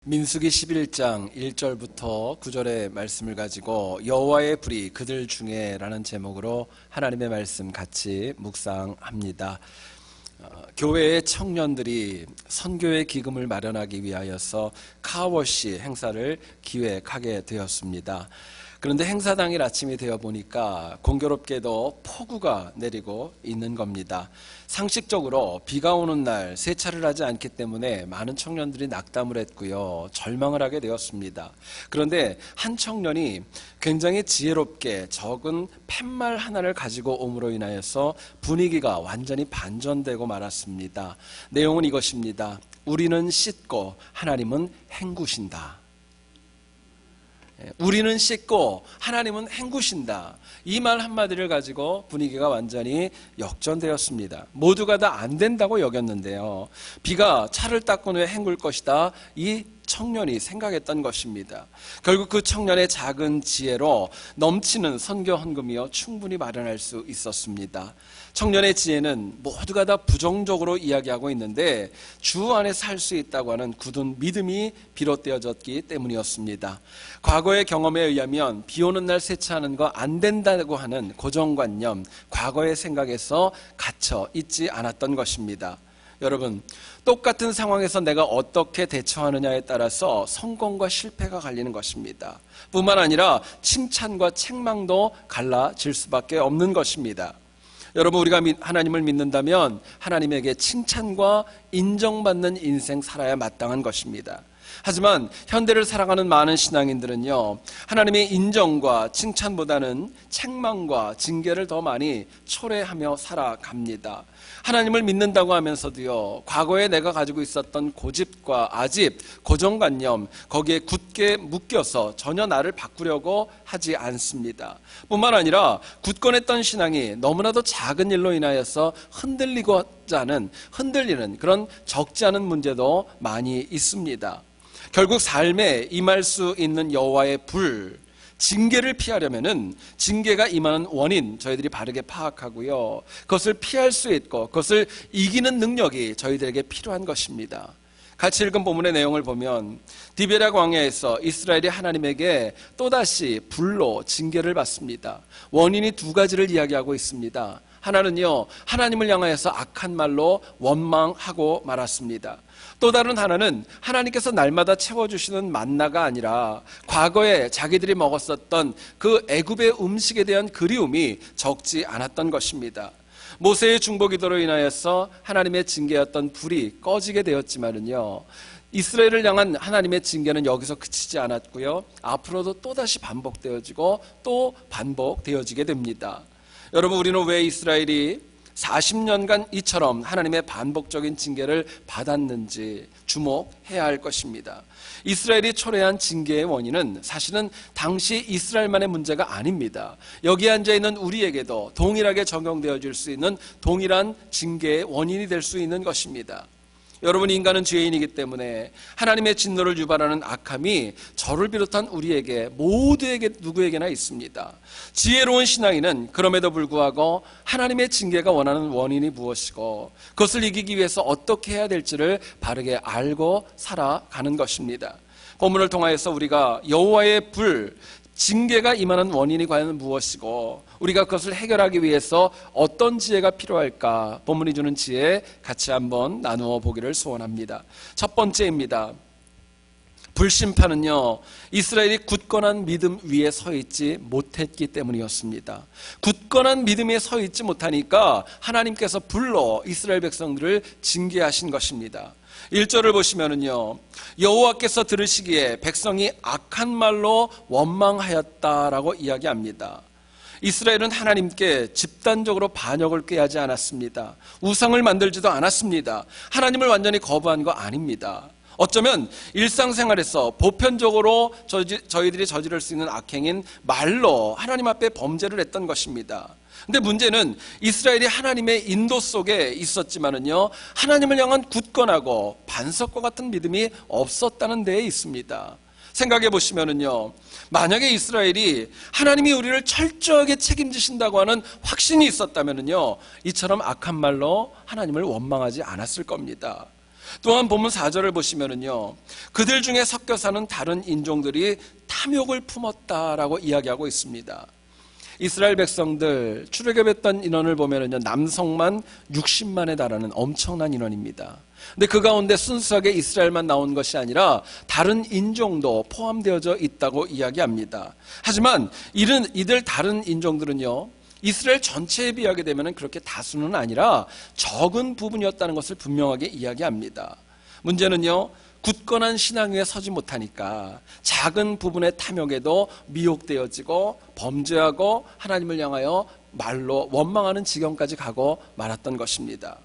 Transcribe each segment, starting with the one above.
민수기 11장 1절부터 9절의 말씀을 가지고 여호와의 불이 그들 중에 라는 제목으로 하나님의 말씀 같이 묵상합니다. 교회의 청년들이 선교의 기금을 마련하기 위하여서 카워시 행사를 기획하게 되었습니다. 그런데 행사 당일 아침이 되어 보니까 공교롭게도 폭우가 내리고 있는 겁니다. 상식적으로 비가 오는 날 세차를 하지 않기 때문에 많은 청년들이 낙담을 했고요, 절망을 하게 되었습니다. 그런데 한 청년이 굉장히 지혜롭게 적은 팻말 하나를 가지고 옴으로 인하여서 분위기가 완전히 반전되고 말았습니다. 내용은 이것입니다. 우리는 씻고 하나님은 헹구신다. 우리는 씻고 하나님은 헹구신다. 이 말 한마디를 가지고 분위기가 완전히 역전되었습니다. 모두가 다 안 된다고 여겼는데요, 비가 차를 닦은 후에 헹굴 것이다, 이 청년이 생각했던 것입니다. 결국 그 청년의 작은 지혜로 넘치는 선교 헌금이요 충분히 마련할 수 있었습니다. 청년의 지혜는 모두가 다 부정적으로 이야기하고 있는데 주 안에 살 수 있다고 하는 굳은 믿음이 비롯되어졌기 때문이었습니다. 과거의 경험에 의하면 비 오는 날 세차하는 거 안 된다고 하는 고정관념, 과거의 생각에서 갇혀 있지 않았던 것입니다. 여러분, 똑같은 상황에서 내가 어떻게 대처하느냐에 따라서 성공과 실패가 갈리는 것입니다. 뿐만 아니라 칭찬과 책망도 갈라질 수밖에 없는 것입니다. 여러분, 우리가 하나님을 믿는다면 하나님에게 칭찬과 인정받는 인생 살아야 마땅한 것입니다. 하지만 현대를 살아가는 많은 신앙인들은요, 하나님의 인정과 칭찬보다는 책망과 징계를 더 많이 초래하며 살아갑니다. 하나님을 믿는다고 하면서도요, 과거에 내가 가지고 있었던 고집과 아집, 고정관념, 거기에 굳게 묶여서 전혀 나를 바꾸려고 하지 않습니다. 뿐만 아니라 굳건했던 신앙이 너무나도 작은 일로 인하여서 흔들리는 그런 적지 않은 문제도 많이 있습니다. 결국 삶에 임할 수 있는 여호와의 불, 징계를 피하려면은 징계가 임하는 원인 저희들이 바르게 파악하고요, 그것을 피할 수 있고 그것을 이기는 능력이 저희들에게 필요한 것입니다. 같이 읽은 본문의 내용을 보면 디베랴 광야에서 이스라엘이 하나님에게 또다시 불로 징계를 받습니다. 원인이 두 가지를 이야기하고 있습니다. 하나는요, 하나님을 향하여서 악한 말로 원망하고 말았습니다. 또 다른 하나는 하나님께서 날마다 채워주시는 만나가 아니라 과거에 자기들이 먹었었던 그 애굽의 음식에 대한 그리움이 적지 않았던 것입니다. 모세의 중보기도로 인하여서 하나님의 징계였던 불이 꺼지게 되었지만은요, 이스라엘을 향한 하나님의 징계는 여기서 그치지 않았고요, 앞으로도 또다시 반복되어지고 또 반복되어지게 됩니다. 여러분, 우리는 왜 이스라엘이 40년간 이처럼 하나님의 반복적인 징계를 받았는지 주목해야 할 것입니다. 이스라엘이 초래한 징계의 원인은 사실은 당시 이스라엘만의 문제가 아닙니다. 여기 앉아있는 우리에게도 동일하게 적용되어질 수 있는 동일한 징계의 원인이 될 수 있는 것입니다. 여러분, 인간은 죄인이기 때문에 하나님의 진노를 유발하는 악함이 저를 비롯한 우리에게, 모두에게, 누구에게나 있습니다. 지혜로운 신앙인은 그럼에도 불구하고 하나님의 징계가 원하는 원인이 무엇이고 그것을 이기기 위해서 어떻게 해야 될지를 바르게 알고 살아가는 것입니다. 본문을 통하여서 우리가 여호와의 불, 징계가 임하는 원인이 과연 무엇이고 우리가 그것을 해결하기 위해서 어떤 지혜가 필요할까, 본문이 주는 지혜 같이 한번 나누어 보기를 소원합니다. 첫 번째입니다. 불심판은요, 이스라엘이 굳건한 믿음 위에 서 있지 못했기 때문이었습니다. 굳건한 믿음 위에 서 있지 못하니까 하나님께서 불로 이스라엘 백성들을 징계하신 것입니다. 1절을 보시면은요, 여호와께서 들으시기에 백성이 악한 말로 원망하였다라고 이야기합니다. 이스라엘은 하나님께 집단적으로 반역을 꾀하지 않았습니다. 우상을 만들지도 않았습니다. 하나님을 완전히 거부한 거 아닙니다. 어쩌면 일상생활에서 보편적으로 저희들이 저지를 수 있는 악행인 말로 하나님 앞에 범죄를 했던 것입니다. 근데 문제는 이스라엘이 하나님의 인도 속에 있었지만은요, 하나님을 향한 굳건하고 반석과 같은 믿음이 없었다는 데에 있습니다. 생각해 보시면은요, 만약에 이스라엘이 하나님이 우리를 철저하게 책임지신다고 하는 확신이 있었다면은요, 이처럼 악한 말로 하나님을 원망하지 않았을 겁니다. 또한 본문 4절을 보시면은요, 그들 중에 섞여 사는 다른 인종들이 탐욕을 품었다라고 이야기하고 있습니다. 이스라엘 백성들 출애굽했던 인원을 보면은요, 남성만 60만에 달하는 엄청난 인원입니다. 근데 그 가운데 순수하게 이스라엘만 나온 것이 아니라 다른 인종도 포함되어져 있다고 이야기합니다. 하지만 이들 다른 인종들은요, 이스라엘 전체에 비하게 되면 그렇게 다수는 아니라 적은 부분이었다는 것을 분명하게 이야기합니다. 문제는요, 굳건한 신앙 위에 서지 못하니까 작은 부분의 탐욕에도 미혹되어지고 범죄하고 하나님을 향하여 말로 원망하는 지경까지 가고 말았던 것입니다.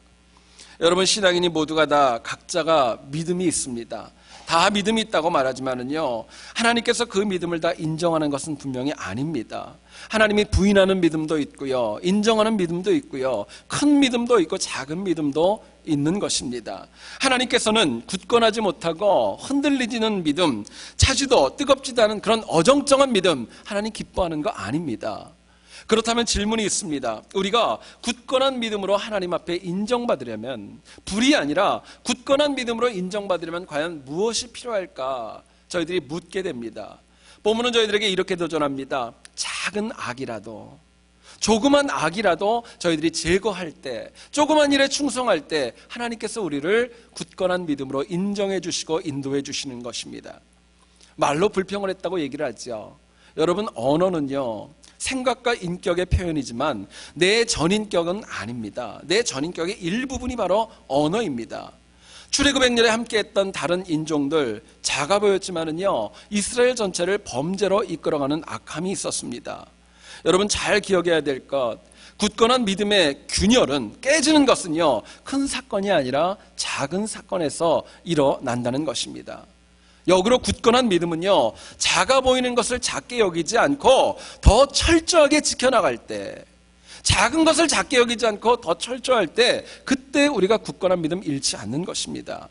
여러분, 신앙인이 모두가 다 각자가 믿음이 있습니다. 다 믿음이 있다고 말하지만은요, 하나님께서 그 믿음을 다 인정하는 것은 분명히 아닙니다. 하나님이 부인하는 믿음도 있고요, 인정하는 믿음도 있고요, 큰 믿음도 있고 작은 믿음도 있는 것입니다. 하나님께서는 굳건하지 못하고 흔들리지는 믿음, 차지도 뜨겁지도 않은 그런 어정쩡한 믿음, 하나님 기뻐하는 거 아닙니다. 그렇다면 질문이 있습니다. 우리가 굳건한 믿음으로 하나님 앞에 인정받으려면, 불이 아니라 굳건한 믿음으로 인정받으려면 과연 무엇이 필요할까? 저희들이 묻게 됩니다. 본문은 저희들에게 이렇게 도전합니다. 작은 악이라도, 조그만 악이라도 저희들이 제거할 때, 조그만 일에 충성할 때 하나님께서 우리를 굳건한 믿음으로 인정해 주시고 인도해 주시는 것입니다. 말로 불평을 했다고 얘기를 하죠. 여러분, 언어는요, 생각과 인격의 표현이지만 내 전인격은 아닙니다. 내 전인격의 일부분이 바로 언어입니다. 출애굽 행렬에 함께했던 다른 인종들 작아 보였지만은요, 이스라엘 전체를 범죄로 이끌어가는 악함이 있었습니다. 여러분, 잘 기억해야 될 것, 굳건한 믿음의 균열은, 깨지는 것은요, 큰 사건이 아니라 작은 사건에서 일어난다는 것입니다. 역으로 굳건한 믿음은요, 작아 보이는 것을 작게 여기지 않고 더 철저하게 지켜나갈 때, 작은 것을 작게 여기지 않고 더 철저할 때, 그때 우리가 굳건한 믿음 잃지 않는 것입니다.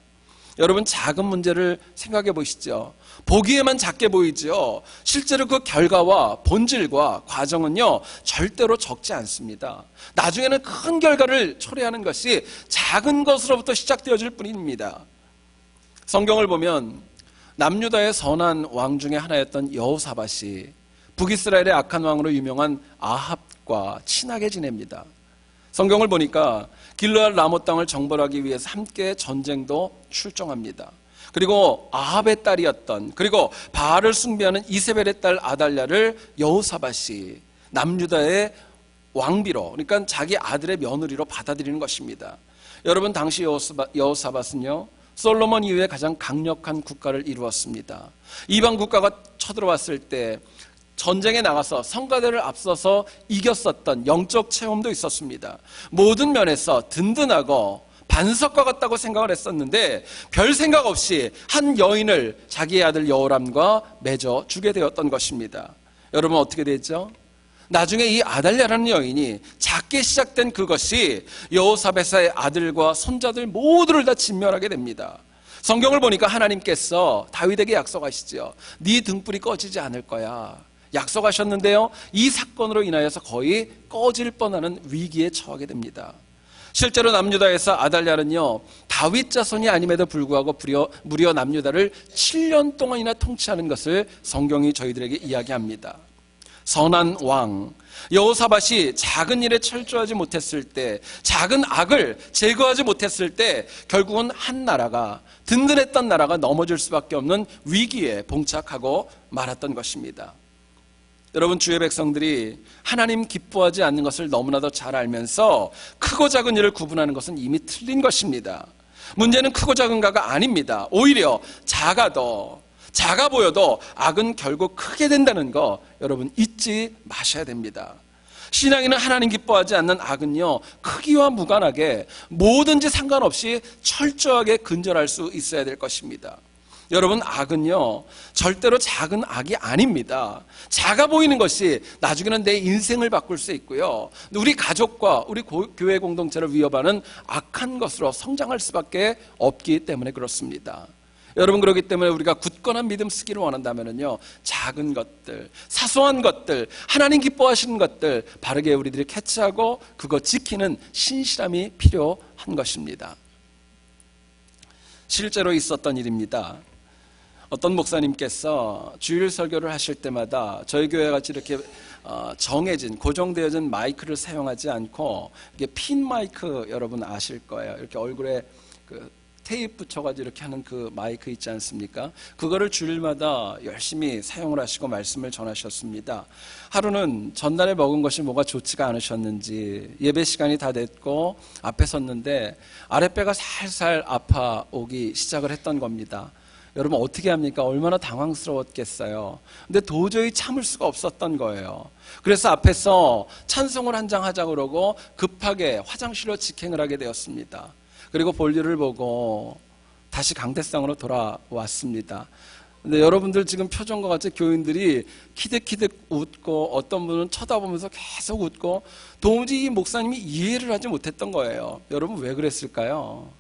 여러분, 작은 문제를 생각해 보시죠. 보기에만 작게 보이죠. 실제로 그 결과와 본질과 과정은요, 절대로 적지 않습니다. 나중에는 큰 결과를 초래하는 것이 작은 것으로부터 시작되어질 뿐입니다. 성경을 보면 남유다의 선한 왕 중에 하나였던 여호사밧이 북이스라엘의 악한 왕으로 유명한 아합과 친하게 지냅니다. 성경을 보니까 길르앗 라못 땅을 정벌하기 위해서 함께 전쟁도 출정합니다. 그리고 아합의 딸이었던, 그리고 바알을 숭배하는 이세벨의 딸 아달랴를 여호사밧이 남유다의 왕비로, 그러니까 자기 아들의 며느리로 받아들이는 것입니다. 여러분, 당시 여호사밧은요, 솔로몬 이후에 가장 강력한 국가를 이루었습니다. 이방 국가가 쳐들어왔을 때 전쟁에 나가서 성가대를 앞서서 이겼었던 영적 체험도 있었습니다. 모든 면에서 든든하고 반석과 같다고 생각을 했었는데 별 생각 없이 한 여인을 자기의 아들 여호람과 맺어 주게 되었던 것입니다. 여러분, 어떻게 되죠? 나중에 이 아달랴라는 여인이 작게 시작된 그것이 여호사밧의 아들과 손자들 모두를 다 진멸하게 됩니다. 성경을 보니까 하나님께서 다윗에게 약속하시죠. 네 등불이 꺼지지 않을 거야. 약속하셨는데요, 이 사건으로 인하여서 거의 꺼질 뻔하는 위기에 처하게 됩니다. 실제로 남유다에서 아달랴는요, 다윗 자손이 아님에도 불구하고 무려 남유다를 7년 동안이나 통치하는 것을 성경이 저희들에게 이야기합니다. 선한 왕 여호사밧이 작은 일에 철저하지 못했을 때, 작은 악을 제거하지 못했을 때 결국은 한 나라가, 든든했던 나라가 넘어질 수밖에 없는 위기에 봉착하고 말았던 것입니다. 여러분, 주의 백성들이 하나님 기뻐하지 않는 것을 너무나도 잘 알면서 크고 작은 일을 구분하는 것은 이미 틀린 것입니다. 문제는 크고 작은가가 아닙니다. 오히려 작아 보여도 악은 결국 크게 된다는 거 여러분 잊지 마셔야 됩니다. 신앙인은 하나님 기뻐하지 않는 악은요, 크기와 무관하게 뭐든지 상관없이 철저하게 근절할 수 있어야 될 것입니다. 여러분, 악은요, 절대로 작은 악이 아닙니다. 작아 보이는 것이 나중에는 내 인생을 바꿀 수 있고요, 우리 가족과 우리 교회 공동체를 위협하는 악한 것으로 성장할 수밖에 없기 때문에 그렇습니다. 여러분, 그렇기 때문에 우리가 굳건한 믿음 쓰기를 원한다면요, 작은 것들, 사소한 것들, 하나님 기뻐하시는 것들 바르게 우리들이 캐치하고 그거 지키는 신실함이 필요한 것입니다. 실제로 있었던 일입니다. 어떤 목사님께서 주일 설교를 하실 때마다 저희 교회 같이 이렇게 정해진 고정되어진 마이크를 사용하지 않고 이게 핀 마이크, 여러분 아실 거예요. 이렇게 얼굴에 그 테이프 붙여가지고 이렇게 하는 그 마이크 있지 않습니까? 그거를 주일마다 열심히 사용을 하시고 말씀을 전하셨습니다. 하루는 전날에 먹은 것이 뭐가 좋지가 않으셨는지 예배 시간이 다 됐고 앞에 섰는데 아랫배가 살살 아파오기 시작을 했던 겁니다. 여러분 어떻게 합니까? 얼마나 당황스러웠겠어요. 근데 도저히 참을 수가 없었던 거예요. 그래서 앞에서 찬송을 한 장 하자고 그러고 급하게 화장실로 직행을 하게 되었습니다. 그리고 볼일을 보고 다시 강대상으로 돌아왔습니다. 근데 여러분들 지금 표정과 같이 교인들이 키득키득 웃고 어떤 분은 쳐다보면서 계속 웃고 도무지 이 목사님이 이해를 하지 못했던 거예요. 여러분 왜 그랬을까요?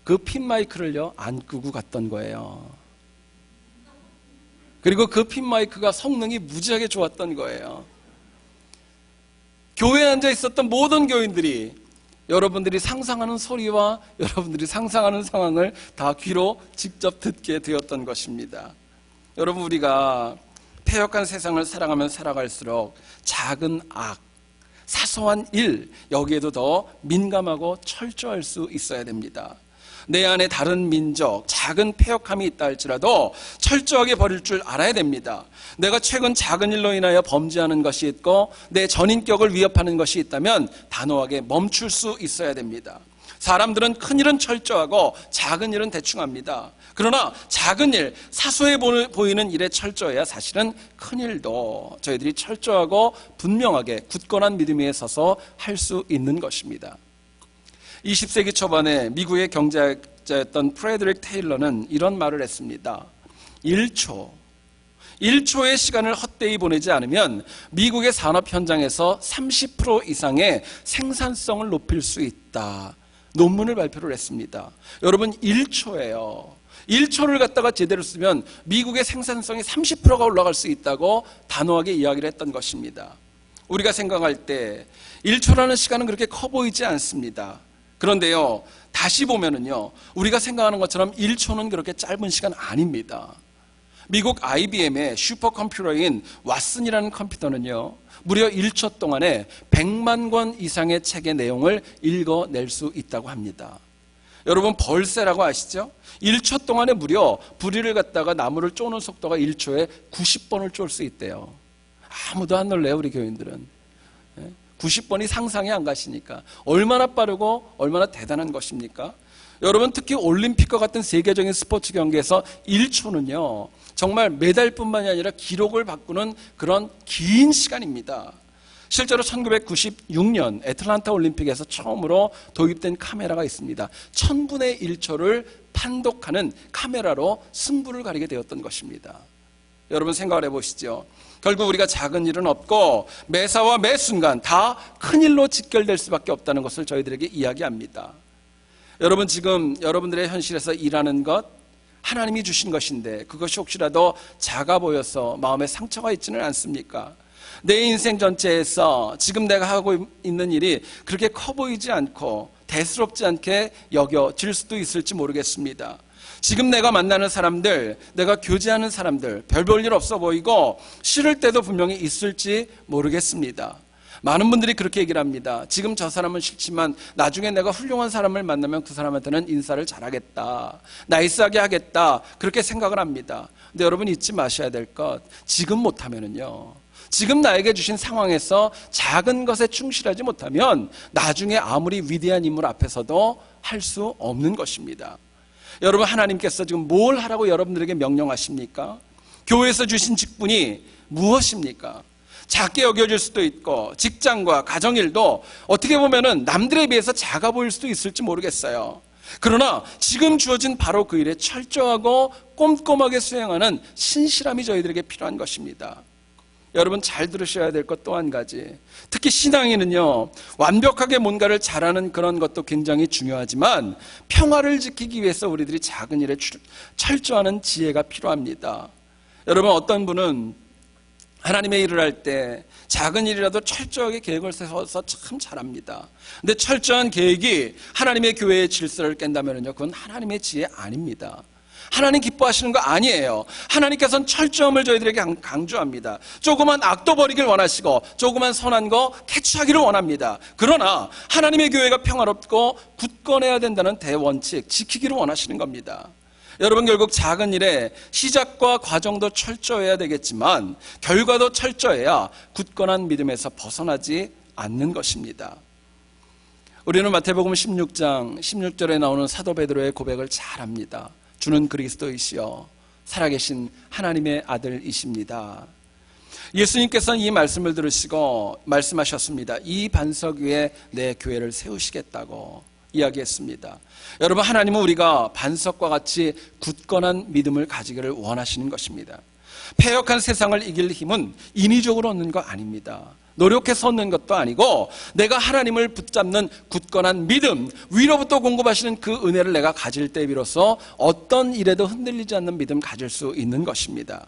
그 핀 마이크를요 안 끄고 갔던 거예요. 그리고 그 핀 마이크가 성능이 무지하게 좋았던 거예요. 교회에 앉아 있었던 모든 교인들이 여러분들이 상상하는 소리와 여러분들이 상상하는 상황을 다 귀로 직접 듣게 되었던 것입니다. 여러분 우리가 패역한 세상을 살아가면 살아갈수록 작은 악, 사소한 일, 여기에도 더 민감하고 철저할 수 있어야 됩니다. 내 안에 다른 민족, 작은 패역함이 있다 할지라도 철저하게 버릴 줄 알아야 됩니다. 내가 최근 작은 일로 인하여 범죄하는 것이 있고 내 전인격을 위협하는 것이 있다면 단호하게 멈출 수 있어야 됩니다. 사람들은 큰 일은 철저하고 작은 일은 대충 합니다. 그러나 작은 일, 사소해 보이는 일에 철저해야 사실은 큰 일도 저희들이 철저하고 분명하게 굳건한 믿음 위에 서서 할 수 있는 것입니다. 20세기 초반에 미국의 경제학자였던 프레드릭 테일러는 이런 말을 했습니다. 1초의 시간을 헛되이 보내지 않으면 미국의 산업 현장에서 30% 이상의 생산성을 높일 수 있다. 논문을 발표를 했습니다. 여러분 1초예요. 1초를 갖다가 제대로 쓰면 미국의 생산성이 30%가 올라갈 수 있다고 단호하게 이야기를 했던 것입니다. 우리가 생각할 때 1초라는 시간은 그렇게 커 보이지 않습니다. 그런데요, 다시 보면은요, 우리가 생각하는 것처럼 1초는 그렇게 짧은 시간 아닙니다. 미국 IBM의 슈퍼컴퓨터인 왓슨이라는 컴퓨터는요, 무려 1초 동안에 100만 권 이상의 책의 내용을 읽어낼 수 있다고 합니다. 여러분 벌새라고 아시죠? 1초 동안에 무려 부리를 갖다가 나무를 쪼는 속도가 1초에 90번을 쫄 수 있대요. 아무도 안 놀래요, 우리 교인들은. 90번이 상상이 안 가시니까 얼마나 빠르고 얼마나 대단한 것입니까? 여러분 특히 올림픽과 같은 세계적인 스포츠 경기에서 1초는요 정말 메달뿐만이 아니라 기록을 바꾸는 그런 긴 시간입니다. 실제로 1996년 애틀란타 올림픽에서 처음으로 도입된 카메라가 있습니다. 1000분의 1초를 판독하는 카메라로 승부를 가리게 되었던 것입니다. 여러분 생각을 해보시죠. 결국 우리가 작은 일은 없고 매사와 매 순간 다 큰 일로 직결될 수밖에 없다는 것을 저희들에게 이야기합니다. 여러분 지금 여러분들의 현실에서 일하는 것 하나님이 주신 것인데 그것이 혹시라도 작아 보여서 마음에 상처가 있지는 않습니까? 내 인생 전체에서 지금 내가 하고 있는 일이 그렇게 커 보이지 않고 대수롭지 않게 여겨질 수도 있을지 모르겠습니다. 지금 내가 만나는 사람들, 내가 교제하는 사람들 별 볼 일 없어 보이고 싫을 때도 분명히 있을지 모르겠습니다. 많은 분들이 그렇게 얘기를 합니다. 지금 저 사람은 싫지만 나중에 내가 훌륭한 사람을 만나면 그 사람한테는 인사를 잘하겠다, 나이스하게 하겠다, 그렇게 생각을 합니다. 근데 여러분 잊지 마셔야 될 것, 지금 못하면은요, 지금 나에게 주신 상황에서 작은 것에 충실하지 못하면 나중에 아무리 위대한 인물 앞에서도 할 수 없는 것입니다. 여러분 하나님께서 지금 뭘 하라고 여러분들에게 명령하십니까? 교회에서 주신 직분이 무엇입니까? 작게 여겨질 수도 있고 직장과 가정일도 어떻게 보면은 남들에 비해서 작아 보일 수도 있을지 모르겠어요. 그러나 지금 주어진 바로 그 일에 철저하고 꼼꼼하게 수행하는 신실함이 저희들에게 필요한 것입니다. 여러분 잘 들으셔야 될 것 또 한 가지, 특히 신앙인은요 완벽하게 뭔가를 잘하는 그런 것도 굉장히 중요하지만 평화를 지키기 위해서 우리들이 작은 일에 철저하는 지혜가 필요합니다. 여러분 어떤 분은 하나님의 일을 할 때 작은 일이라도 철저하게 계획을 세워서 참 잘합니다. 근데 철저한 계획이 하나님의 교회의 질서를 깬다면요, 그건 하나님의 지혜 아닙니다. 하나님 기뻐하시는 거 아니에요. 하나님께서는 철저함을 저희들에게 강조합니다. 조그만 악도 버리길 원하시고 조그만 선한 거 캐치하기를 원합니다. 그러나 하나님의 교회가 평화롭고 굳건해야 된다는 대원칙 지키기를 원하시는 겁니다. 여러분, 결국 작은 일의 시작과 과정도 철저해야 되겠지만 결과도 철저해야 굳건한 믿음에서 벗어나지 않는 것입니다. 우리는 마태복음 16장 16절에 나오는 사도 베드로의 고백을 잘 압니다. 주는 그리스도이시여 살아계신 하나님의 아들이십니다. 예수님께서는 이 말씀을 들으시고 말씀하셨습니다. 이 반석 위에 내 교회를 세우시겠다고 이야기했습니다. 여러분, 하나님은 우리가 반석과 같이 굳건한 믿음을 가지기를 원하시는 것입니다. 패역한 세상을 이길 힘은 인위적으로 얻는 거 아닙니다. 노력해서 얻는 것도 아니고 내가 하나님을 붙잡는 굳건한 믿음, 위로부터 공급하시는 그 은혜를 내가 가질 때 비로소 어떤 일에도 흔들리지 않는 믿음 가질 수 있는 것입니다.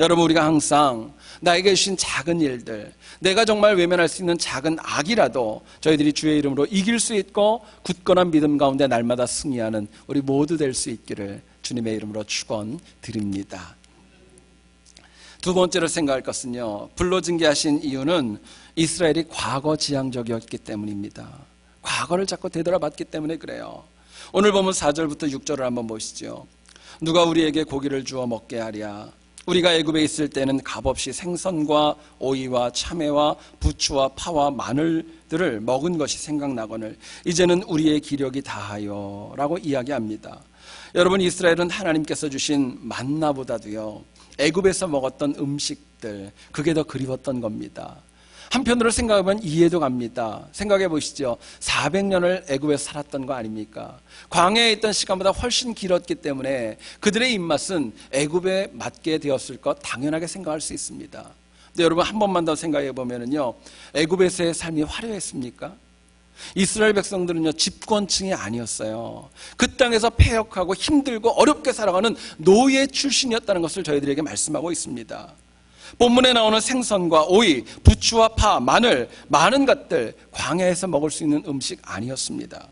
여러분, 우리가 항상 나에게 주신 작은 일들, 내가 정말 외면할 수 있는 작은 악이라도 저희들이 주의 이름으로 이길 수 있고 굳건한 믿음 가운데 날마다 승리하는 우리 모두 될 수 있기를 주님의 이름으로 축원드립니다. 두 번째로 생각할 것은요, 불로 징계하신 이유는 이스라엘이 과거 지향적이었기 때문입니다. 과거를 자꾸 되돌아봤기 때문에 그래요. 오늘 보면 4절부터 6절을 한번 보시죠. 누가 우리에게 고기를 주어 먹게 하랴. 우리가 애굽에 있을 때는 값없이 생선과 오이와 참외와 부추와 파와 마늘들을 먹은 것이 생각나거늘 이제는 우리의 기력이 다하여 라고 이야기합니다. 여러분, 이스라엘은 하나님께서 주신 만나보다도요, 애굽에서 먹었던 음식들, 그게 더 그리웠던 겁니다. 한편으로 생각해보면 이해도 갑니다. 생각해 보시죠. 400년을 애굽에서 살았던 거 아닙니까? 광야에 있던 시간보다 훨씬 길었기 때문에 그들의 입맛은 애굽에 맞게 되었을 것 당연하게 생각할 수 있습니다. 근데 여러분, 한 번만 더 생각해 보면은요, 애굽에서의 삶이 화려했습니까? 이스라엘 백성들은요, 집권층이 아니었어요. 그 땅에서 패역하고 힘들고 어렵게 살아가는 노예 출신이었다는 것을 저희들에게 말씀하고 있습니다. 본문에 나오는 생선과 오이, 부추와 파, 마늘, 많은 것들 광야에서 먹을 수 있는 음식 아니었습니다.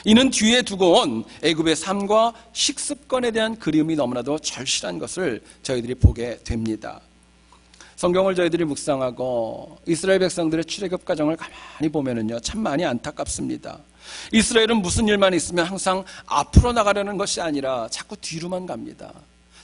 이는 뒤에 두고 온 애굽의 삶과 식습관에 대한 그리움이 너무나도 절실한 것을 저희들이 보게 됩니다. 성경을 저희들이 묵상하고 이스라엘 백성들의 출애굽 과정을 가만히 보면은요, 참 많이 안타깝습니다. 이스라엘은 무슨 일만 있으면 항상 앞으로 나가려는 것이 아니라 자꾸 뒤로만 갑니다.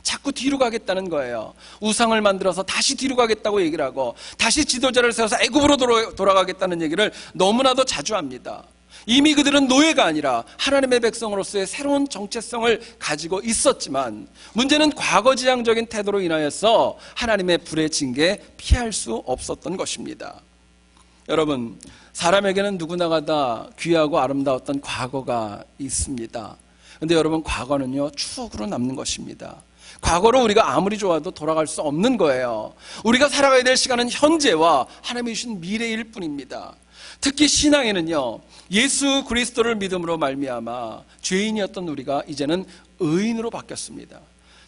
자꾸 뒤로 가겠다는 거예요. 우상을 만들어서 다시 뒤로 가겠다고 얘기를 하고 다시 지도자를 세워서 애굽으로 돌아가겠다는 얘기를 너무나도 자주 합니다. 이미 그들은 노예가 아니라 하나님의 백성으로서의 새로운 정체성을 가지고 있었지만 문제는 과거지향적인 태도로 인하여서 하나님의 불의 징계 피할 수 없었던 것입니다. 여러분, 사람에게는 누구나가 다 귀하고 아름다웠던 과거가 있습니다. 그런데 여러분, 과거는요, 추억으로 남는 것입니다. 과거로 우리가 아무리 좋아도 돌아갈 수 없는 거예요. 우리가 살아가야 될 시간은 현재와 하나님이 주신 미래일 뿐입니다. 특히 신앙에는요, 예수 그리스도를 믿음으로 말미암아 죄인이었던 우리가 이제는 의인으로 바뀌었습니다.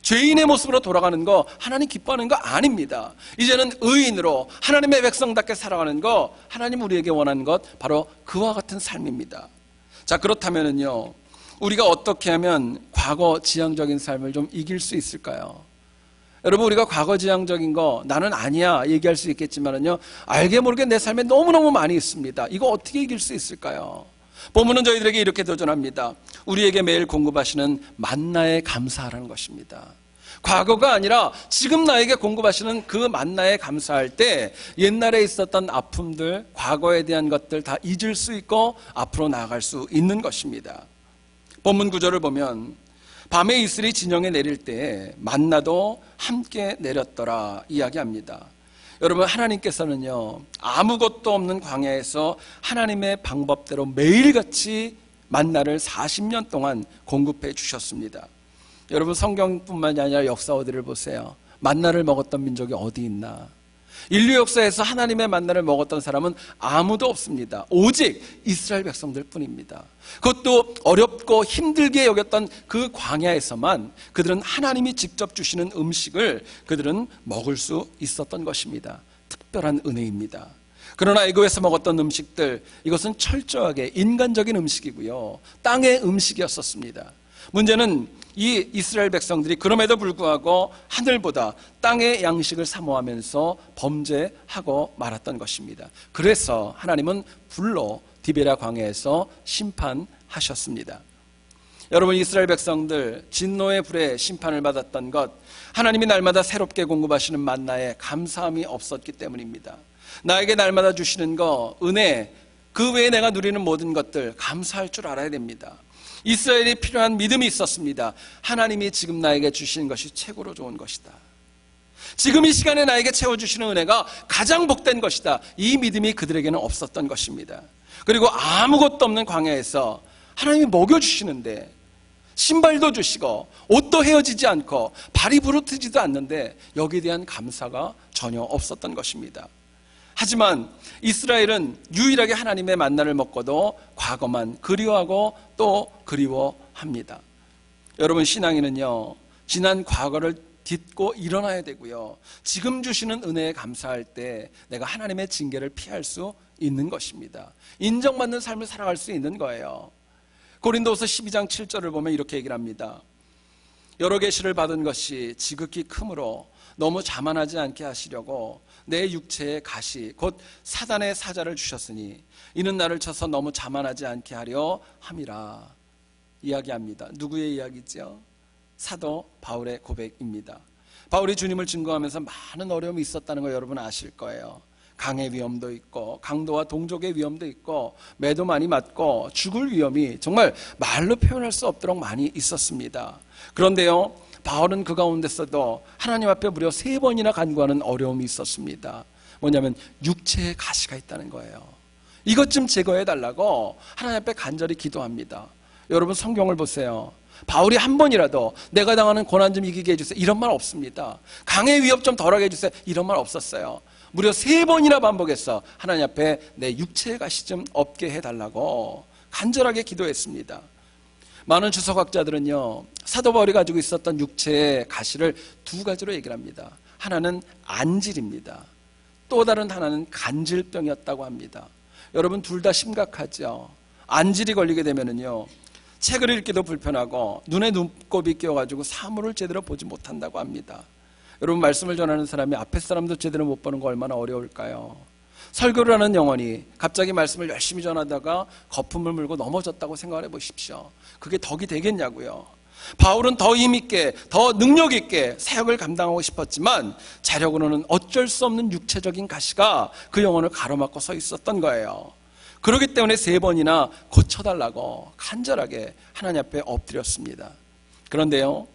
죄인의 모습으로 돌아가는 거 하나님 기뻐하는 거 아닙니다. 이제는 의인으로 하나님의 백성답게 살아가는 거, 하나님 우리에게 원하는 것 바로 그와 같은 삶입니다. 자, 그렇다면은요, 우리가 어떻게 하면 과거 지향적인 삶을 좀 이길 수 있을까요? 여러분, 우리가 과거 지향적인 거 나는 아니야 얘기할 수 있겠지만은요, 알게 모르게 내 삶에 너무너무 많이 있습니다. 이거 어떻게 이길 수 있을까요? 본문은 저희들에게 이렇게 도전합니다. 우리에게 매일 공급하시는 만나에 감사하라는 것입니다. 과거가 아니라 지금 나에게 공급하시는 그 만나에 감사할 때 옛날에 있었던 아픔들, 과거에 대한 것들 다 잊을 수 있고 앞으로 나아갈 수 있는 것입니다. 본문 구절을 보면 밤에 이슬이 진영에 내릴 때 만나도 함께 내렸더라 이야기합니다. 여러분, 하나님께서는요, 아무것도 없는 광야에서 하나님의 방법대로 매일같이 만나를 40년 동안 공급해 주셨습니다. 여러분, 성경뿐만이 아니라 역사어들을 보세요. 만나를 먹었던 민족이 어디 있나? 인류 역사에서 하나님의 만나를 먹었던 사람은 아무도 없습니다. 오직 이스라엘 백성들 뿐입니다. 그것도 어렵고 힘들게 여겼던 그 광야에서만 그들은 하나님이 직접 주시는 음식을 그들은 먹을 수 있었던 것입니다. 특별한 은혜입니다. 그러나 애굽에서 먹었던 음식들, 이것은 철저하게 인간적인 음식이고요, 땅의 음식이었었습니다. 문제는 이 이스라엘 백성들이 그럼에도 불구하고 하늘보다 땅의 양식을 사모하면서 범죄하고 말았던 것입니다. 그래서 하나님은 불로 디베라 광야에서 심판하셨습니다. 여러분, 이스라엘 백성들 진노의 불에 심판을 받았던 것, 하나님이 날마다 새롭게 공급하시는 만나에 감사함이 없었기 때문입니다. 나에게 날마다 주시는 거, 은혜, 그 외에 내가 누리는 모든 것들 감사할 줄 알아야 됩니다. 이스라엘이 필요한 믿음이 있었습니다. 하나님이 지금 나에게 주시는 것이 최고로 좋은 것이다. 지금 이 시간에 나에게 채워주시는 은혜가 가장 복된 것이다. 이 믿음이 그들에게는 없었던 것입니다. 그리고 아무것도 없는 광야에서 하나님이 먹여주시는데, 신발도 주시고 옷도 헤어지지 않고 발이 부르트지도 않는데 여기에 대한 감사가 전혀 없었던 것입니다. 하지만 이스라엘은 유일하게 하나님의 만나를 먹고도 과거만 그리워하고 또 그리워합니다. 여러분, 신앙인은요, 지난 과거를 딛고 일어나야 되고요, 지금 주시는 은혜에 감사할 때 내가 하나님의 징계를 피할 수 있는 것입니다. 인정받는 삶을 살아갈 수 있는 거예요. 고린도후서 12장 7절을 보면 이렇게 얘기를 합니다. 여러 계시를 받은 것이 지극히 크므로 너무 자만하지 않게 하시려고 내 육체의 가시 곧 사단의 사자를 주셨으니 이는 나를 쳐서 너무 자만하지 않게 하려 함이라 이야기합니다. 누구의 이야기죠? 사도 바울의 고백입니다. 바울이 주님을 증거하면서 많은 어려움이 있었다는 거 여러분 아실 거예요. 강의 위험도 있고 강도와 동족의 위험도 있고 매도 많이 맞고 죽을 위험이 정말 말로 표현할 수 없도록 많이 있었습니다. 그런데요, 바울은 그 가운데서도 하나님 앞에 무려 3번이나 간구하는 어려움이 있었습니다. 뭐냐면 육체의 가시가 있다는 거예요. 이것 좀 제거해 달라고 하나님 앞에 간절히 기도합니다. 여러분, 성경을 보세요. 바울이 한 번이라도 내가 당하는 고난 좀 이기게 해주세요 이런 말 없습니다. 강의 위협 좀 덜하게 해주세요 이런 말 없었어요. 무려 3번이나 반복해서 하나님 앞에 내 육체의 가시 좀 없게 해달라고 간절하게 기도했습니다. 많은 주석학자들은요, 사도 바울이 가지고 있었던 육체의 가시를 2가지로 얘기를 합니다. 하나는 안질입니다. 또 다른 하나는 간질병이었다고 합니다. 여러분, 둘 다 심각하죠. 안질이 걸리게 되면은요, 책을 읽기도 불편하고 눈에 눈곱이 끼어가지고 사물을 제대로 보지 못한다고 합니다. 여러분, 말씀을 전하는 사람이 앞에 사람도 제대로 못 보는 거 얼마나 어려울까요? 설교를 하는 영혼이 갑자기 말씀을 열심히 전하다가 거품을 물고 넘어졌다고 생각해 보십시오. 그게 덕이 되겠냐고요. 바울은 더 힘있게 더 능력있게 사역을 감당하고 싶었지만 자력으로는 어쩔 수 없는 육체적인 가시가 그 영혼을 가로막고 서 있었던 거예요. 그렇기 때문에 3번이나 고쳐달라고 간절하게 하나님 앞에 엎드렸습니다. 그런데요,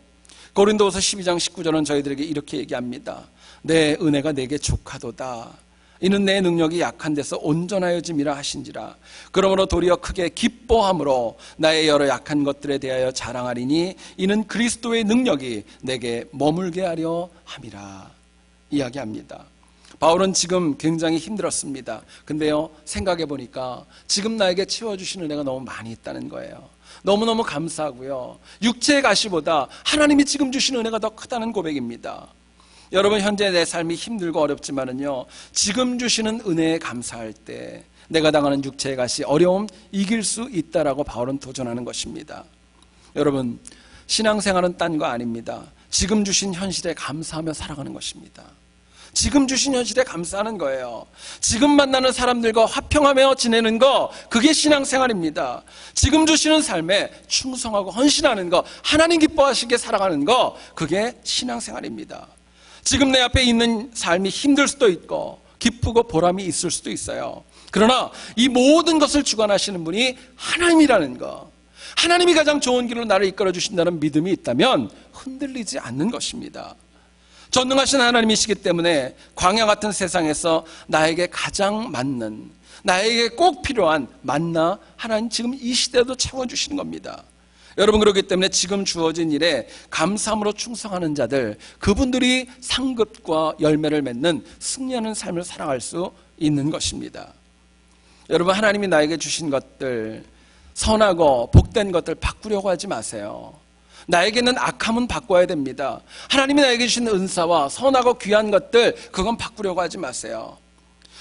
고린도후서 12장 19절은 저희들에게 이렇게 얘기합니다. 내 은혜가 내게 족하도다. 이는 내 능력이 약한 데서 온전하여짐이라 하신지라. 그러므로 도리어 크게 기뻐함으로 나의 여러 약한 것들에 대하여 자랑하리니 이는 그리스도의 능력이 내게 머물게 하려 함이라 이야기합니다. 바울은 지금 굉장히 힘들었습니다. 근데요, 생각해 보니까 지금 나에게 채워주시는 은혜가 너무 많이 있다는 거예요. 너무너무 감사하고요, 육체의 가시보다 하나님이 지금 주시는 은혜가 더 크다는 고백입니다. 여러분, 현재 내 삶이 힘들고 어렵지만은요, 지금 주시는 은혜에 감사할 때 내가 당하는 육체의 가시, 어려움 이길 수 있다라고 바울은 도전하는 것입니다. 여러분, 신앙생활은 딴 거 아닙니다. 지금 주신 현실에 감사하며 살아가는 것입니다. 지금 주신 현실에 감사하는 거예요. 지금 만나는 사람들과 화평하며 지내는 거, 그게 신앙생활입니다. 지금 주시는 삶에 충성하고 헌신하는 거, 하나님 기뻐하시게 살아가는 거, 그게 신앙생활입니다. 지금 내 앞에 있는 삶이 힘들 수도 있고 기쁘고 보람이 있을 수도 있어요. 그러나 이 모든 것을 주관하시는 분이 하나님이라는 거, 하나님이 가장 좋은 길로 나를 이끌어 주신다는 믿음이 있다면 흔들리지 않는 것입니다. 전능하신 하나님이시기 때문에 광야 같은 세상에서 나에게 가장 맞는, 나에게 꼭 필요한 만나 하나님 지금 이 시대에도 채워주시는 겁니다. 여러분, 그렇기 때문에 지금 주어진 일에 감사함으로 충성하는 자들, 그분들이 상급과 열매를 맺는 승리하는 삶을 살아갈 수 있는 것입니다. 여러분, 하나님이 나에게 주신 것들, 선하고 복된 것들 바꾸려고 하지 마세요. 나에게는 악함은 바꿔야 됩니다. 하나님이 나에게 주신 은사와 선하고 귀한 것들, 그건 바꾸려고 하지 마세요.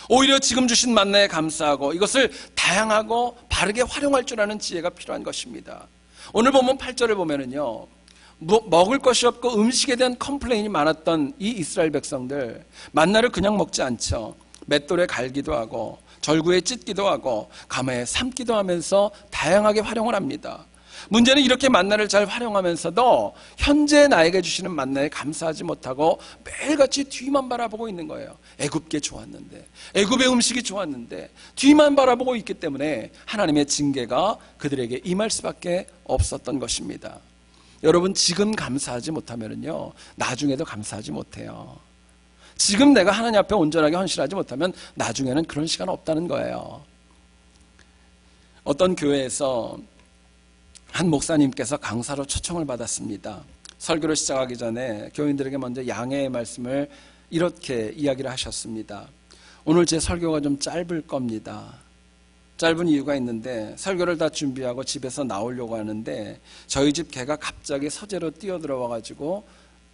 오히려 지금 주신 만나에 감사하고 이것을 다양하고 바르게 활용할 줄 아는 지혜가 필요한 것입니다. 오늘 보면 8절을 보면은요, 먹을 것이 없고 음식에 대한 컴플레인이 많았던 이 이스라엘 백성들, 만나를 그냥 먹지 않죠. 맷돌에 갈기도 하고 절구에 찢기도 하고 가마에 삶기도 하면서 다양하게 활용을 합니다. 문제는 이렇게 만나를 잘 활용하면서도 현재 나에게 주시는 만나에 감사하지 못하고 매일같이 뒤만 바라보고 있는 거예요. 애굽게 좋았는데, 애굽의 음식이 좋았는데 뒤만 바라보고 있기 때문에 하나님의 징계가 그들에게 임할 수밖에 없었던 것입니다. 여러분, 지금 감사하지 못하면요, 나중에도 감사하지 못해요. 지금 내가 하나님 앞에 온전하게 헌신하지 못하면 나중에는 그런 시간 없다는 거예요. 어떤 교회에서 한 목사님께서 강사로 초청을 받았습니다. 설교를 시작하기 전에 교인들에게 먼저 양해의 말씀을 이렇게 이야기를 하셨습니다. 오늘 제 설교가 좀 짧을 겁니다. 짧은 이유가 있는데, 설교를 다 준비하고 집에서 나오려고 하는데 저희 집 개가 갑자기 서재로 뛰어들어와가지고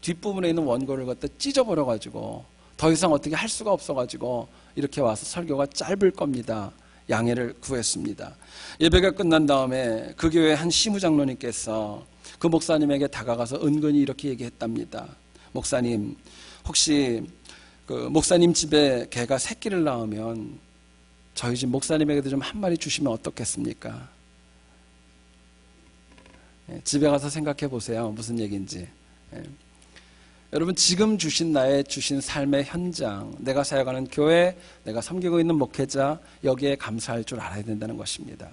뒷부분에 있는 원고를 갖다 찢어버려가지고 더 이상 어떻게 할 수가 없어가지고 이렇게 와서 설교가 짧을 겁니다. 양해를 구했습니다. 예배가 끝난 다음에 그 교회 한 시무장로님께서 그 목사님에게 다가가서 은근히 이렇게 얘기했답니다. 목사님, 혹시 그 목사님 집에 개가 새끼를 낳으면 저희 집 목사님에게도 좀 한 마리 주시면 어떻겠습니까? 집에 가서 생각해 보세요. 무슨 얘기인지. 여러분, 지금 주신 나의 주신 삶의 현장, 내가 사역하는 교회, 내가 섬기고 있는 목회자, 여기에 감사할 줄 알아야 된다는 것입니다.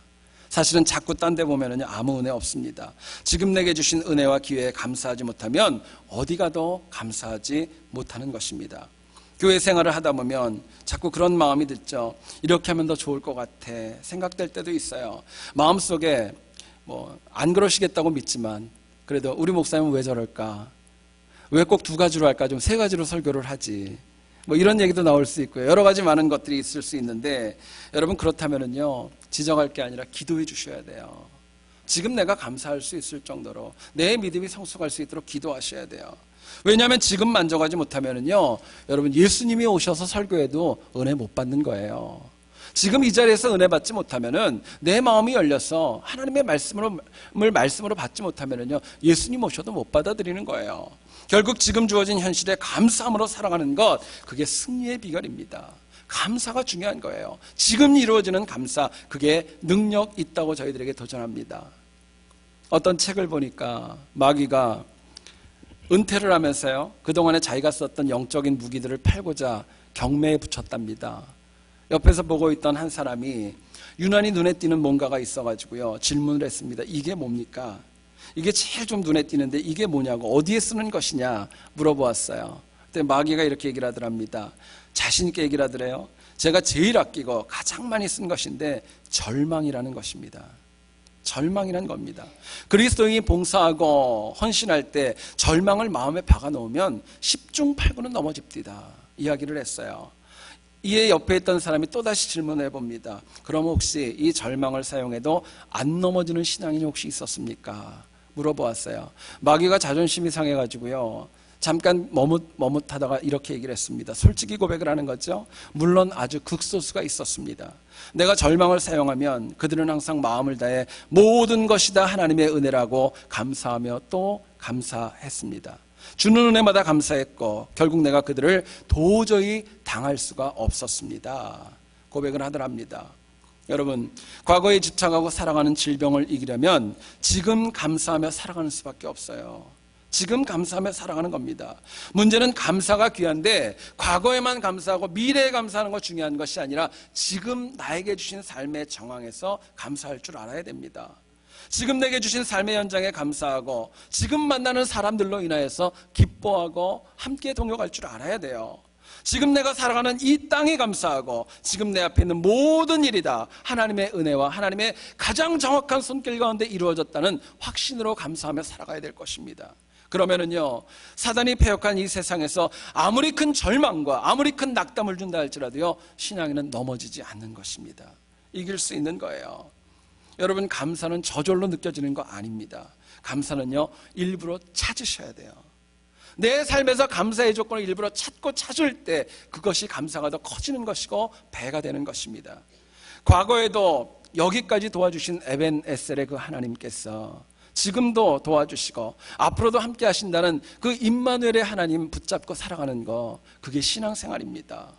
사실은 자꾸 딴 데 보면은 아무 은혜 없습니다. 지금 내게 주신 은혜와 기회에 감사하지 못하면 어디 가도 감사하지 못하는 것입니다. 교회 생활을 하다 보면 자꾸 그런 마음이 들죠. 이렇게 하면 더 좋을 것 같아 생각될 때도 있어요. 마음속에 안 그러시겠다고 믿지만 그래도 우리 목사님은 왜 저럴까? 왜 꼭 두 가지로 할까? 좀 세 가지로 설교를 하지. 이런 얘기도 나올 수 있고요. 여러 가지 많은 것들이 있을 수 있는데, 여러분, 그렇다면은요, 지적할 게 아니라 기도해 주셔야 돼요. 지금 내가 감사할 수 있을 정도로 내 믿음이 성숙할 수 있도록 기도하셔야 돼요. 왜냐하면 지금 만족하지 못하면은요, 여러분, 예수님이 오셔서 설교해도 은혜 못 받는 거예요. 지금 이 자리에서 은혜 받지 못하면은 내 마음이 열려서 하나님의 말씀으로 받지 못하면은요, 예수님 오셔도 못 받아들이는 거예요. 결국 지금 주어진 현실에 감사함으로 살아가는 것, 그게 승리의 비결입니다. 감사가 중요한 거예요. 지금 이루어지는 감사, 그게 능력 있다고 저희들에게 도전합니다. 어떤 책을 보니까 마귀가 은퇴를 하면서요, 그동안에 자기가 썼던 영적인 무기들을 팔고자 경매에 붙였답니다. 옆에서 보고 있던 한 사람이 유난히 눈에 띄는 뭔가가 있어가지고요, 질문을 했습니다. 이게 뭡니까? 이게 제일 좀 눈에 띄는데 이게 뭐냐고, 어디에 쓰는 것이냐 물어보았어요. 그때 마귀가 이렇게 얘기를 하더랍니다. 자신 있게 얘기를 하더래요. 제가 제일 아끼고 가장 많이 쓴 것인데 절망이라는 것입니다. 절망이라는 겁니다. 그리스도인이 봉사하고 헌신할 때 절망을 마음에 박아놓으면 10중 8구는 넘어집니다. 이야기를 했어요. 이에 옆에 있던 사람이 또다시 질문해 봅니다. 그럼 혹시 이 절망을 사용해도 안 넘어지는 신앙인이 혹시 있었습니까? 물어보았어요. 마귀가 자존심이 상해가지고요, 잠깐 머뭇하다가 이렇게 얘기를 했습니다. 솔직히 고백을 하는 거죠. 물론 아주 극소수가 있었습니다. 내가 절망을 사용하면 그들은 항상 마음을 다해 모든 것이 다 하나님의 은혜라고 감사하며 또 감사했습니다. 주는 은혜마다 감사했고 결국 내가 그들을 도저히 당할 수가 없었습니다. 고백을 하더랍니다. 여러분, 과거에 집착하고 살아가는 질병을 이기려면 지금 감사하며 살아가는 수밖에 없어요. 지금 감사하며 살아가는 겁니다. 문제는 감사가 귀한데 과거에만 감사하고 미래에 감사하는 거 중요한 것이 아니라 지금 나에게 주신 삶의 정황에서 감사할 줄 알아야 됩니다. 지금 내게 주신 삶의 현장에 감사하고 지금 만나는 사람들로 인하여서 기뻐하고 함께 동역할 줄 알아야 돼요. 지금 내가 살아가는 이 땅에 감사하고 지금 내 앞에 있는 모든 일이 다 하나님의 은혜와 하나님의 가장 정확한 손길 가운데 이루어졌다는 확신으로 감사하며 살아가야 될 것입니다. 그러면은요, 사단이 패역한 이 세상에서 아무리 큰 절망과 아무리 큰 낙담을 준다 할지라도요, 신앙에는 넘어지지 않는 것입니다. 이길 수 있는 거예요. 여러분, 감사는 저절로 느껴지는 거 아닙니다. 감사는요, 일부러 찾으셔야 돼요. 내 삶에서 감사의 조건을 일부러 찾고 찾을 때 그것이 감사가 더 커지는 것이고 배가 되는 것입니다. 과거에도 여기까지 도와주신 에벤에셀의 그 하나님께서 지금도 도와주시고 앞으로도 함께 하신다는 그 임마누엘의 하나님 붙잡고 살아가는 거, 그게 신앙생활입니다.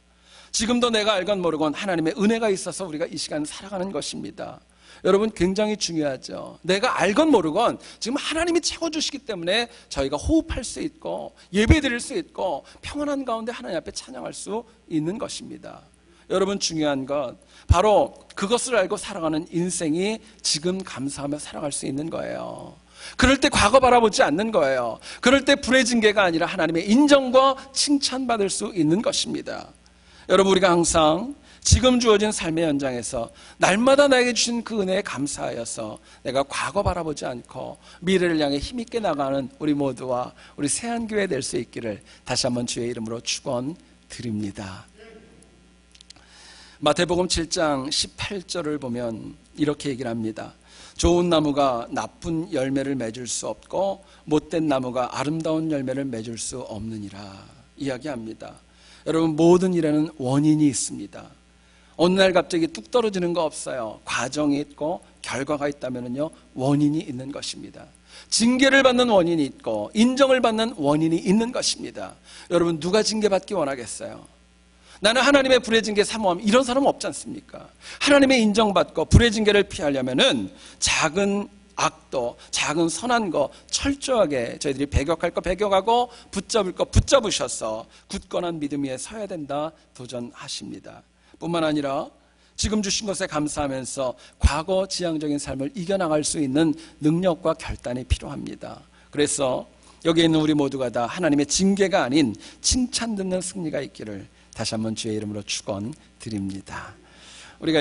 지금도 내가 알건 모르건 하나님의 은혜가 있어서 우리가 이 시간 살아가는 것입니다. 여러분, 굉장히 중요하죠. 내가 알건 모르건 지금 하나님이 채워주시기 때문에 저희가 호흡할 수 있고 예배 드릴 수 있고 평안한 가운데 하나님 앞에 찬양할 수 있는 것입니다. 여러분, 중요한 것 바로 그것을 알고 살아가는 인생이 지금 감사하며 살아갈 수 있는 거예요. 그럴 때 과거 바라보지 않는 거예요. 그럴 때 불의 징계가 아니라 하나님의 인정과 칭찬받을 수 있는 것입니다. 여러분, 우리가 항상 지금 주어진 삶의 현장에서 날마다 나에게 주신 그 은혜에 감사하여서 내가 과거 바라보지 않고 미래를 향해 힘있게 나가는 우리 모두와 우리 세안교회 될 수 있기를 다시 한번 주의 이름으로 축원드립니다. 마태복음 7장 18절을 보면 이렇게 얘기를 합니다. 좋은 나무가 나쁜 열매를 맺을 수 없고 못된 나무가 아름다운 열매를 맺을 수 없느니라 이야기합니다. 여러분, 모든 일에는 원인이 있습니다. 어느 날 갑자기 뚝 떨어지는 거 없어요. 과정이 있고 결과가 있다면요, 원인이 있는 것입니다. 징계를 받는 원인이 있고 인정을 받는 원인이 있는 것입니다. 여러분, 누가 징계받기 원하겠어요? 나는 하나님의 불의 징계 사모함, 이런 사람 없지 않습니까? 하나님의 인정받고 불의 징계를 피하려면은 작은 악도, 작은 선한 거 철저하게 저희들이 배격할 거 배격하고 붙잡을 거 붙잡으셔서 굳건한 믿음 위에 서야 된다 도전하십니다. 뿐만 아니라 지금 주신 것에 감사하면서 과거 지향적인 삶을 이겨나갈 수 있는 능력과 결단이 필요합니다. 그래서 여기 있는 우리 모두가 다 하나님의 징계가 아닌 칭찬 듣는 승리가 있기를 다시 한번 주의 이름으로 축원드립니다. 우리가